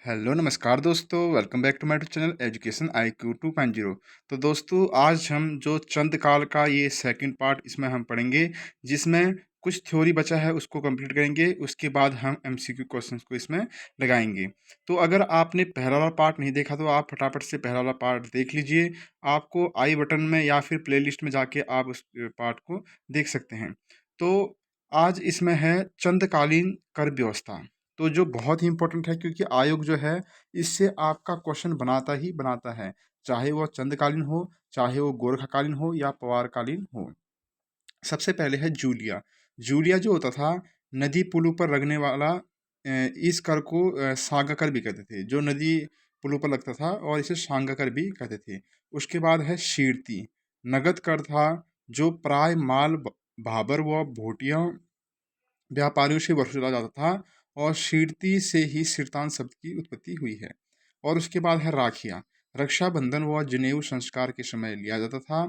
Hello नमस्कार दोस्तों, welcome back to my channel education IQ 2.0। तो दोस्तों, आज हम जो चंद काल का ये सेकंड पार्ट इसमें हम पढ़ेंगे, जिसमें कुछ थ्योरी बचा है उसको कंप्लीट करेंगे। उसके बाद हम MCQ क्वेश्चंस को इसमें लगाएंगे। तो अगर आपने पहला वाला पार्ट नहीं देखा तो आप फटाफट से पहला वाला पार्ट देख लीजिए। आपको आई बटन में या फिर प्लेलिस्ट में जाके आप उस पार्ट को देख सकते हैं। तो आज इसमें है चंदकालीन कर व्यवस्था। तो जो बहुत ही इंपॉर्टेंट है, क्योंकि आयोग जो है इससे आपका क्वेश्चन बनाता ही बनाता है, चाहे वो चंद्रकालीन हो, चाहे वो गोरखाकालीन हो या पवारकालीन हो। सबसे पहले है जूलिया। जूलिया जो होता था, नदी पुलों पर लगने वाला, इस कर को सागा कर भी कहते थे। जो नदी पुलों पर लगता था और इसे सांगा कर भी कहते थे। उसके बाद है शीर्ति। नगद कर था, जो प्राय माल भाबर व भोटिया व्यापारियों से वसूला जाता था, और शीर्ति से ही सिरतान शब्द की उत्पत्ति हुई है। और उसके बाद है राखिया। रक्षाबंधन व जनेऊ संस्कार के समय लिया जाता था।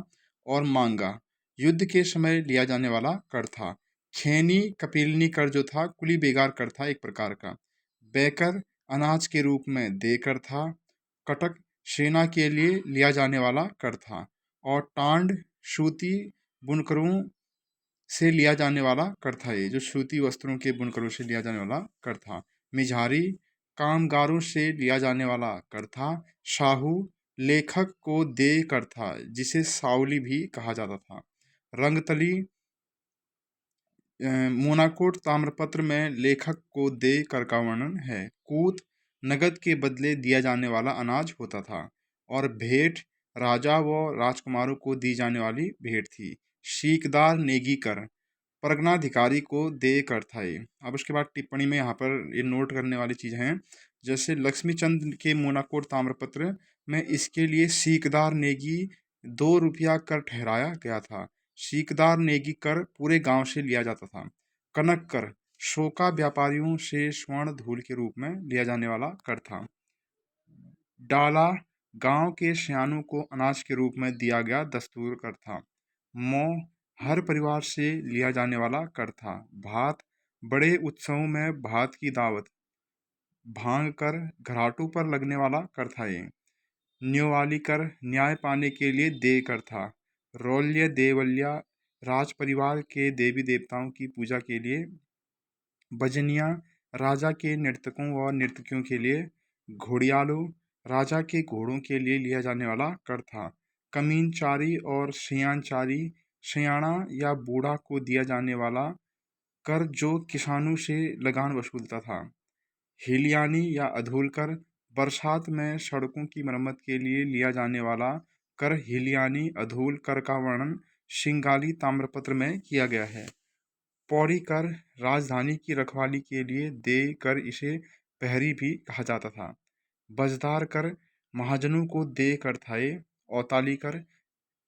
और मांगा युद्ध के समय लिया जाने वाला कर था। खैनी कपिलनी कर जो था, कुली बेगार कर था एक प्रकार का। बैकर अनाज के रूप में दे कर था। कटक सेना के लिए लिया जाने वाला कर था। और टांड सूती बुनकरों से लिया जाने वाला कर था। ये जो सूती वस्त्रों के बुनकरों से लिया जाने वाला कर था। मिझारी कामगारों से लिया जाने वाला कर था। शाहू लेखक को दे कर था, जिसे सावली भी कहा जाता था। रंगतली मोनाकोट ताम्रपत्र में लेखक को दे कर का वर्णन है। कूत नगद के बदले दिया जाने वाला अनाज होता था। और भेंट राजा व राजकुमारों को दी जाने वाली भेंट थी। सीकदार नेगी कर परगनाधिकारी को दे कर था ये। अब उसके बाद टिप्पणी में यहाँ पर ये नोट करने वाली चीज़ हैं, जैसे लक्ष्मीचंद के मोनाकोट ताम्रपत्र में इसके लिए सीकदार नेगी 2 रुपया कर ठहराया गया था। सीकदार नेगी कर पूरे गांव से लिया जाता था। कनक कर शोका व्यापारियों से स्वर्ण धूल के रूप में लिया जाने वाला कर था। डाला गांव के सियानों को अनाज के रूप में दिया गया दस्तूर कर था। मौ हर परिवार से लिया जाने वाला कर था। भात बड़े उत्सवों में भात की दावत भांग कर घराटों पर लगने वाला कर था ये। न्योवाली कर न्याय पाने के लिए दे कर था। रौल्य देवल्या राज परिवार के देवी देवताओं की पूजा के लिए। भजनिया राजा के नर्तकों व नर्तकियों के लिए। घोड़ियालो राजा के घोड़ों के लिए लिया जाने वाला कर था। कमीनचारी और सियानचारी सियाणा या बूढ़ा को दिया जाने वाला कर, जो किसानों से लगान वसूलता था। हिलियानी या अधूल कर बरसात में सड़कों की मरम्मत के लिए लिया जाने वाला कर। हिलियानी अधूल कर का वर्णन सिंगाली ताम्रपत्र में किया गया है। पौड़ी कर राजधानी की रखवाली के लिए दे कर इसे पहरी भी कहा जाता था। बजदार कर महाजनों को दे कर था ये। औताली कर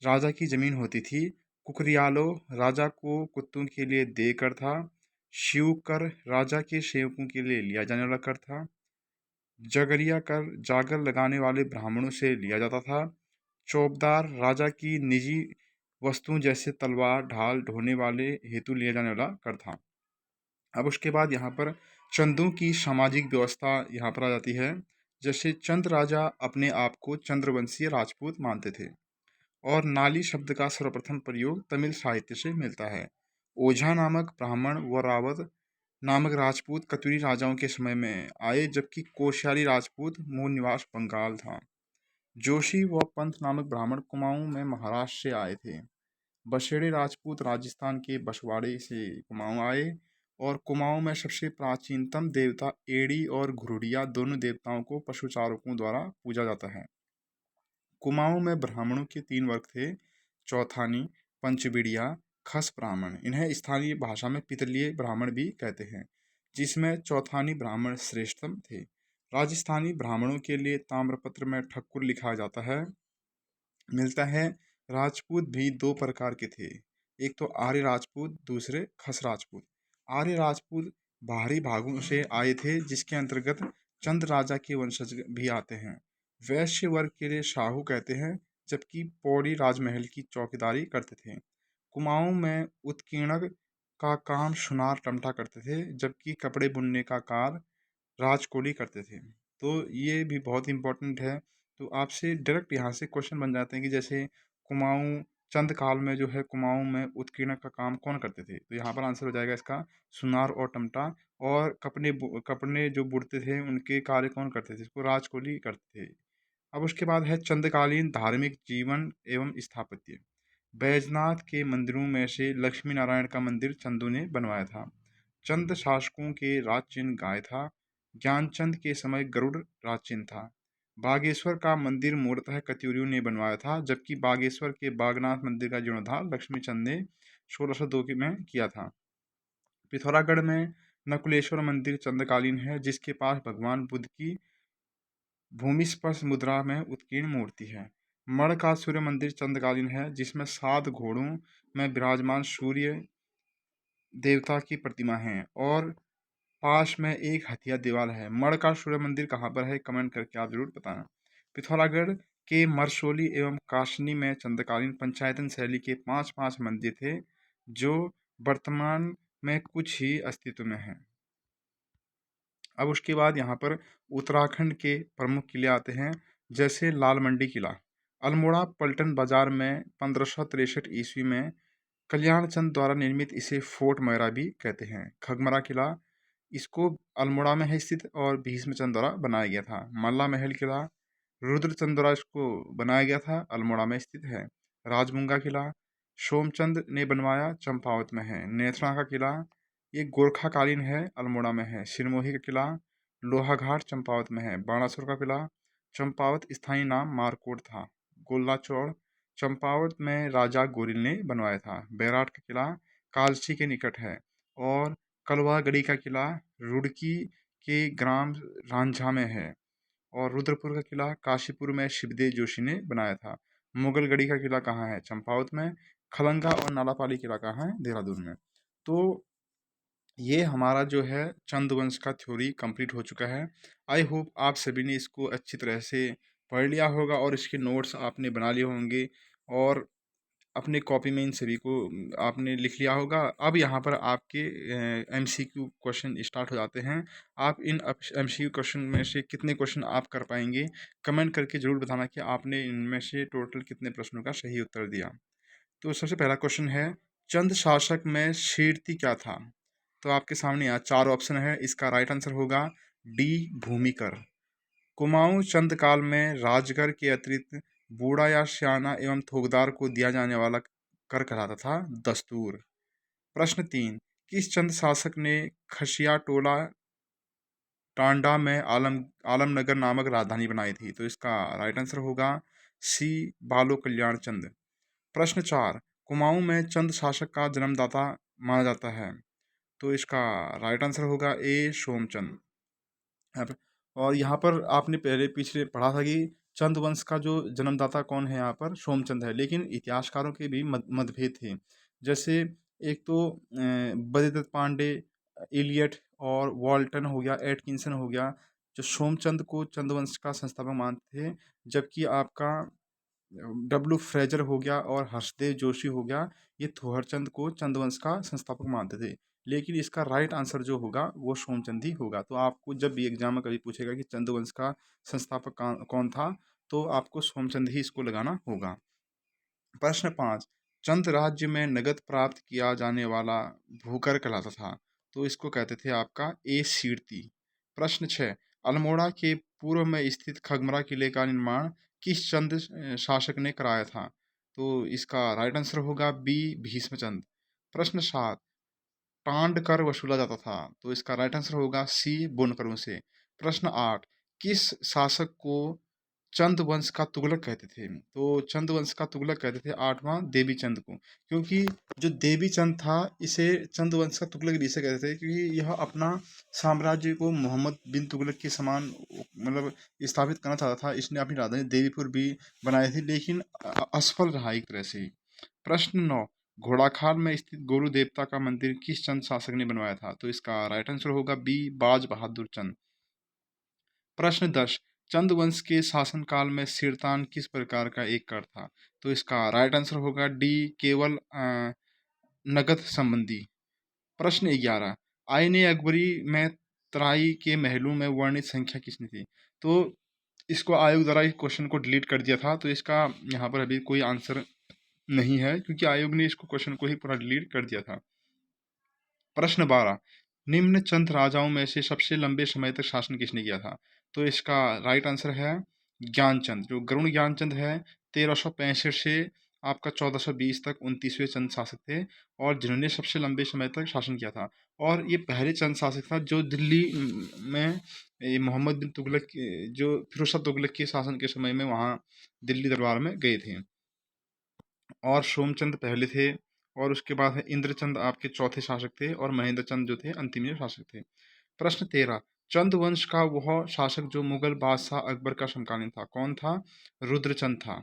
राजा की जमीन होती थी। कुकरियालो राजा को कुत्तों के लिए दे कर था। शिव कर राजा के सेवकों के लिए लिया जाने वाला कर था। जगरिया कर जागर लगाने वाले ब्राह्मणों से लिया जाता था। चौबदार राजा की निजी वस्तुओं जैसे तलवार ढाल ढोने वाले हेतु लिया जाने वाला कर था। अब उसके बाद यहाँ पर चंदों की सामाजिक व्यवस्था यहाँ पर आ जाती है। जैसे चंद राजा अपने आप को चंद्रवंशीय राजपूत मानते थे। और नाली शब्द का सर्वप्रथम प्रयोग तमिल साहित्य से मिलता है। ओझा नामक ब्राह्मण व रावत नामक राजपूत कतुरी राजाओं के समय में आए, जबकि कोश्यारी राजपूत मूल निवास बंगाल था। जोशी व पंत नामक ब्राह्मण कुमाऊं में महाराष्ट्र से आए थे। बसेड़े राजपूत राजस्थान के बसवाड़े से कुमाऊं आए। और कुमाऊं में सबसे प्राचीनतम देवता एड़ी और घुरुड़िया दोनों देवताओं को पशुचारकों द्वारा पूजा जाता है। कुमाऊं में ब्राह्मणों के 3 वर्ग थे: चौथानी, पंचबिड़िया, खस ब्राह्मण। इन्हें स्थानीय भाषा में पितलीय ब्राह्मण भी कहते हैं, जिसमें चौथानी ब्राह्मण श्रेष्ठतम थे। राजस्थानी ब्राह्मणों के लिए ताम्रपत्र में ठक्कुर लिखा जाता है मिलता है। राजपूत भी 2 प्रकार के थे, एक तो आर्य राजपूत, दूसरे खस राजपूत। आर्य राजपूत बाहरी भागों से आए थे, जिसके अंतर्गत चंद राजा के वंशज भी आते हैं। वैश्य वर्ग के लिए शाहू कहते हैं, जबकि पौड़ी राजमहल की चौकीदारी करते थे। कुमाऊं में उत्कीर्णक का काम सुनार टमटा करते थे, जबकि कपड़े बुनने का कार्य राजकोली करते थे। तो ये भी बहुत इंपॉर्टेंट है। तो आपसे डायरेक्ट यहाँ से क्वेश्चन बन जाते हैं कि जैसे कुमाऊँ चंद काल में जो है कुमाऊँ में उत्कीर्णन का काम कौन करते थे? तो यहाँ पर आंसर हो जाएगा इसका सुनार और टमटा। और कपड़े जो बुनते थे उनके कार्य कौन करते थे? इसको राजकोली करते थे। अब उसके बाद है चंद्रकालीन धार्मिक जीवन एवं स्थापत्य। बैजनाथ के मंदिरों में से लक्ष्मी नारायण का मंदिर चंदू ने बनवाया था। चंद शासकों के राज चिन्ह गाय था। ज्ञानचंद के समय गरुड़ राज चिन्ह था। बागेश्वर का मंदिर मूलतः कत्यूरियों ने बनवाया था, जबकि बागेश्वर के बागनाथ मंदिर का जीर्णोद्धार लक्ष्मी चंद ने 1602 में किया था। पिथौरागढ़ में नकुलेश्वर मंदिर चंद्रकालीन है, जिसके पास भगवान बुद्ध की भूमिस्पर्श मुद्रा में उत्कीर्ण मूर्ति है। मण का सूर्य मंदिर चंद्रकालीन है, जिसमें 7 घोड़ों में विराजमान सूर्य देवता की प्रतिमा है और पास में एक हथिया दीवार है। मण का सूर्य मंदिर कहाँ पर है? कमेंट करके आप जरूर बताना। पिथौरागढ़ के मरसोली एवं कासनी में चंद्रकालीन पंचायतन शैली के 5 मंदिर थे, जो वर्तमान में कुछ ही अस्तित्व में हैं। अब उसके बाद यहाँ पर उत्तराखंड के प्रमुख किले आते हैं, जैसे लाल मंडी किला। अल्मोड़ा पलटन बाजार में 1563 ईस्वी में कल्याण चंद द्वारा निर्मित इसे फोर्ट मैरा भी कहते हैं। खगमरा किला, इसको अल्मोड़ा में है स्थित और भीष्मचंद द्वारा बनाया गया था। मल्ला महल किला रुद्रचंद द्वारा इसको बनाया गया था, अल्मोड़ा में स्थित है। राजमुंगा किला सोमचंद ने बनवाया, चंपावत में है। नेथरा का किला ये गोरखाकालीन है, अल्मोड़ा में है। सिरमौही का किला लोहाघाट चंपावत में है। बाणासुर का किला चंपावत स्थानीय नाम मारकोट था। गोला चौड़ चंपावत में राजा गोरिल ने बनवाया था। बैराट का किला कालची के निकट है। और कलवागढ़ी का किला रुड़की के ग्राम रांझा में है। और रुद्रपुर का किला काशीपुर में शिवदेव जोशी ने बनाया था। मुगलगढ़ी का किला कहाँ है? चंपावत में। खलंगा और नालापाली किला कहाँ है? देहरादून में। तो ये हमारा जो है चंद्रवंश का थ्योरी कंप्लीट हो चुका है। आई होप आप सभी ने इसको अच्छी तरह से पढ़ लिया होगा और इसके नोट्स आपने बना लिए होंगे और अपने कॉपी में इन सभी को आपने लिख लिया होगा। अब यहाँ पर आपके एमसीक्यू क्वेश्चन स्टार्ट हो जाते हैं। आप इन एमसीक्यू क्वेश्चन में से कितने क्वेश्चन आप कर पाएंगे, कमेंट करके ज़रूर बताना कि आपने इनमें से टोटल कितने प्रश्नों का सही उत्तर दिया। तो सबसे पहला क्वेश्चन है, चंद शासक में शीर्ति क्या था? तो आपके सामने यहाँ 4 ऑप्शन है। इसका राइट आंसर होगा डी भूमिकर। कुमाऊं चंद काल में राजगर के अतिरिक्त बूढ़ा या सियाना एवं थोकदार को दिया जाने वाला कर कहलाता था दस्तूर। प्रश्न 3, किस चंद शासक ने खसिया टोला टांडा में आलमनगर नामक राजधानी बनाई थी? तो इसका राइट आंसर होगा सी बालो कल्याण चंद। प्रश्न 4, कुमाऊं में चंद शासक का जन्मदाता माना जाता है? तो इसका राइट आंसर होगा ए सोमचंद। यहाँ पे और यहाँ पर आपने पहले पीछे पढ़ा था कि चंद वंश का जो जन्मदाता कौन है? यहाँ पर सोमचंद है, लेकिन इतिहासकारों के भी मतभेद थे। जैसे एक तो बद्रीदत्त पांडे, इलियट और वॉल्टन हो गया, एटकिंसन हो गया, जो सोमचंद को चंद्रवंश का संस्थापक मानते थे। जबकि आपका डब्ल्यू फ्रेजर हो गया और हर्षदेव जोशी हो गया, ये थोहरचंद को चंद्रवंश का संस्थापक मानते थे। लेकिन इसका राइट आंसर जो होगा वो सोमचंद ही होगा। तो आपको जब भी एग्जाम में कभी पूछेगा कि चंद्रवंश का संस्थापक कौन था, तो आपको सोमचंद ही इसको लगाना होगा। प्रश्न 5, चंद राज्य में नगद प्राप्त किया जाने वाला भूकर कहलाता था? तो इसको कहते थे आपका ए शीर्ति। प्रश्न 6, अल्मोड़ा के पूर्व में स्थित खगमरा किले का निर्माण किस चंद शासक ने कराया था? तो इसका राइट आंसर होगा बी भीष्मचंद। प्रश्न 7, टांड कर वसूला जाता था? तो इसका राइट आंसर होगा सी बुनकरों से। प्रश्न 8, किस शासक को चंद वंश का तुगलक कहते थे? तो चंद वंश का तुगलक कहते थे 8वां देवी चंद को, क्योंकि जो देवी चंद था इसे चंद वंश का तुगलक इसे कहते थे क्योंकि यह अपना साम्राज्य को मोहम्मद बिन तुगलक के समान मतलब स्थापित करना चाहता था। इसने अपनी राजधानी देवीपुर भी बनाई थी, लेकिन असफल रहा एक तरह से। प्रश्न 9, घोड़ाखाल में स्थित गोरु देवता का मंदिर किस चंद शासक ने बनवाया था? तो इसका राइट आंसर होगा बी बाज बहादुर चंद। प्रश्न 10, चंद वंश के शासनकाल में सिरतान किस प्रकार का एक कर था? तो इसका राइट आंसर होगा डी केवल नगद संबंधी। प्रश्न 11, आईने अकबरी में तराई के महलों में वर्णित संख्या कितनी थी? तो इसको आयोग द्वारा इस क्वेश्चन को डिलीट कर दिया था, तो इसका यहाँ पर अभी कोई आंसर नहीं है, क्योंकि आयोग ने इसको क्वेश्चन को ही पूरा डिलीट कर दिया था। प्रश्न 12, निम्न चंद राजाओं में से सबसे लंबे समय तक शासन किसने किया था? तो इसका राइट आंसर है ज्ञानचंद। जो गरुड़ ज्ञानचंद है, 1365 से आपका 1420 तक 29वें चंद शासक थे, और जिन्होंने सबसे लंबे समय तक शासन किया था। और ये पहले चंद शासक था जो दिल्ली में मोहम्मद बिन तुगलक जो फिरोज शाह तुगलक के शासन के समय में वहाँ दिल्ली दरबार में गए थे। और सोमचंद पहले थे, और उसके बाद है इंद्रचंद आपके चौथे शासक थे, और महेंद्र चंद जो थे अंतिम शासक थे। प्रश्न 13, चंद वंश का वह शासक जो मुगल बादशाह अकबर का समकालीन था, कौन था? रुद्रचंद था।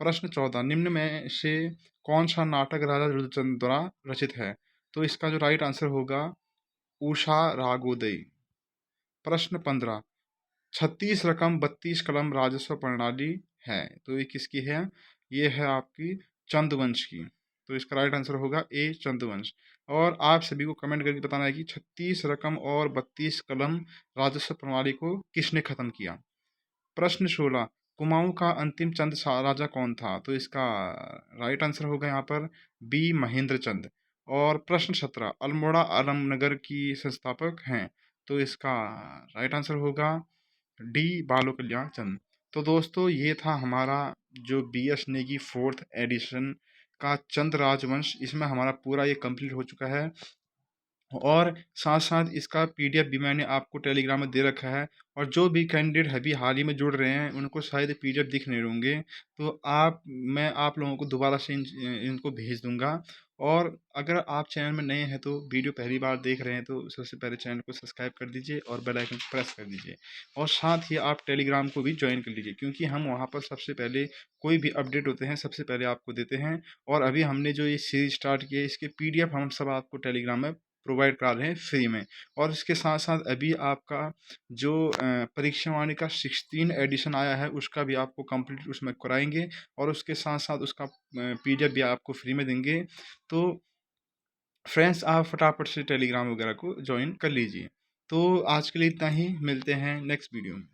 प्रश्न 14, निम्न में से कौन सा नाटक राजा रुद्रचंद द्वारा रचित है? तो इसका जो राइट आंसर होगा उषा रागोदय। प्रश्न 15, 36 रकम 32 कलम राजस्व प्रणाली है, तो ये किसकी है? ये है आपकी चंदवंश की। तो इसका राइट आंसर होगा ए चंदवंश। और आप सभी को कमेंट करके बताना है कि 36 रकम और 32 कलम राजस्व प्रणाली को किसने खत्म किया। प्रश्न 16, कुमाऊं का अंतिम चंद राजा कौन था? तो इसका राइट आंसर होगा यहाँ पर बी महेंद्र चंद। और प्रश्न 17, अल्मोड़ा आलमनगर की संस्थापक हैं, तो इसका राइट आंसर होगा डी बालो कल्याण चंद। तो दोस्तों ये था हमारा जो BS नेगी 4th एडिशन का चंद राजवंश। इसमें हमारा पूरा ये कंप्लीट हो चुका है, और साथ साथ इसका PDF भी मैंने आपको टेलीग्राम में दे रखा है। और जो भी कैंडिडेट अभी हाल ही में जुड़ रहे हैं उनको शायद PDF दिख नहीं होंगे, तो मैं आप लोगों को दोबारा से इनको भेज दूंगा। और अगर आप चैनल में नए हैं तो वीडियो पहली बार देख रहे हैं तो सबसे पहले चैनल को सब्सक्राइब कर दीजिए और बेल आइकन प्रेस कर दीजिए। और साथ ही आप टेलीग्राम को भी ज्वाइन कर लीजिए, क्योंकि हम वहाँ पर सबसे पहले कोई भी अपडेट होते हैं सबसे पहले आपको देते हैं। और अभी हमने जो ये सीरीज स्टार्ट की है इसके PDF हम सब आपको टेलीग्राम में प्रोवाइड करा रहे हैं फ्री में। और इसके साथ साथ अभी आपका जो परीक्षा वाणी का 16 एडिशन आया है उसका भी आपको कंप्लीट उसमें कराएंगे, और उसके साथ साथ उसका PDF भी आपको फ्री में देंगे। तो फ्रेंड्स आप फटाफट से टेलीग्राम वगैरह को ज्वाइन कर लीजिए। तो आज के लिए इतना ही, मिलते हैं नेक्स्ट वीडियो में।